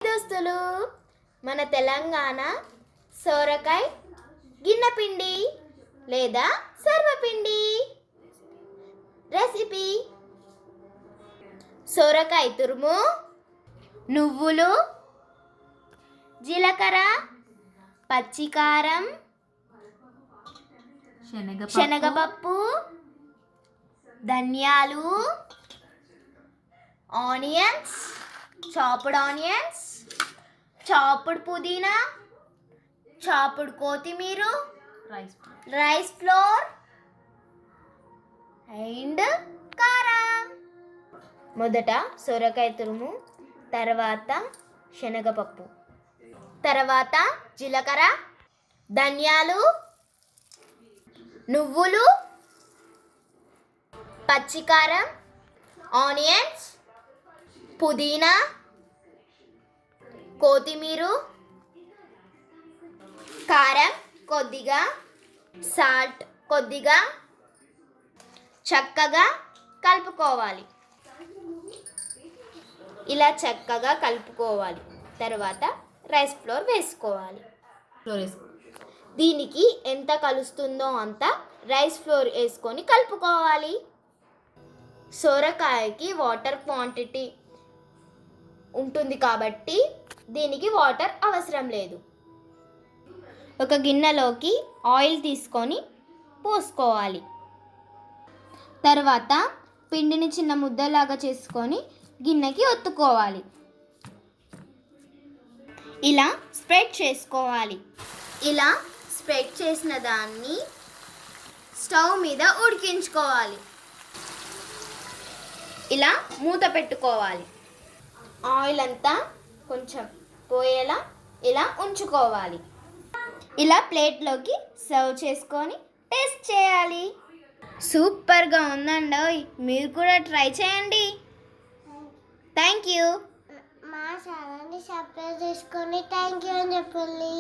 దోస్తులు, మన తెలంగాణ సోరకాయ గిన్నెపిండి లేదా సర్వపిండి రెసిపీ. సోరకాయ తురుము, నువ్వులు, జీలకర్ర, పచ్చికారం, శనగపప్పు, ధనియాలు, ఆనియన్స్, చాప్డ్ ఆనియన్స్, చాప్డ్ పుదీనా, చాప్డ్ కొత్తిమీర, రైస్ ఫ్లోర్ అండ్ కారం. మొదట సొరకాయ తురుము, తర్వాత శనగపప్పు, తర్వాత జీలకర్ర, ధనియాలు, నువ్వులు, పచ్చికారం, ఆనియన్స్, పుదీనా, కొత్తిమీర, కారం కొద్దిగా, సాల్ట్ కొద్దిగా చక్కగా కలుపుకోవాలి. ఇలా చక్కగా కలుపుకోవాలి. తర్వాత రైస్ ఫ్లోర్ వేసుకోవాలి. దీనికి ఎంత కలుస్తుందో అంత రైస్ ఫ్లోర్ వేసుకొని కలుపుకోవాలి. సొరకాయకి వాటర్ క్వాంటిటీ ఉంటుంది కాబట్టి దీనికి వాటర్ అవసరం లేదు. ఒక గిన్నెలోకి ఆయిల్ తీసుకొని పోసుకోవాలి. తర్వాత పిండిని చిన్న ముద్దలాగా చేసుకొని గిన్నెకి ఒత్తుకోవాలి. ఇలా స్ప్రెడ్ చేసుకోవాలి. ఇలా స్ప్రెడ్ చేసిన దాన్ని స్టవ్ మీద ఉడికించుకోవాలి. ఇలా మూత పెట్టుకోవాలి. ఆయిల్ అంతా కొంచెం పోయేలా ఇలా ఉంచుకోవాలి. ఇలా ప్లేట్లోకి సర్వ్ చేసుకొని టేస్ట్ చేయాలి. సూపర్గా ఉందండి, మీరు కూడా ట్రై చేయండి. Thank you. మా ఛానల్ని సబ్స్క్రైబ్ చేసుకొని థ్యాంక్ యూ అని చెప్పండి.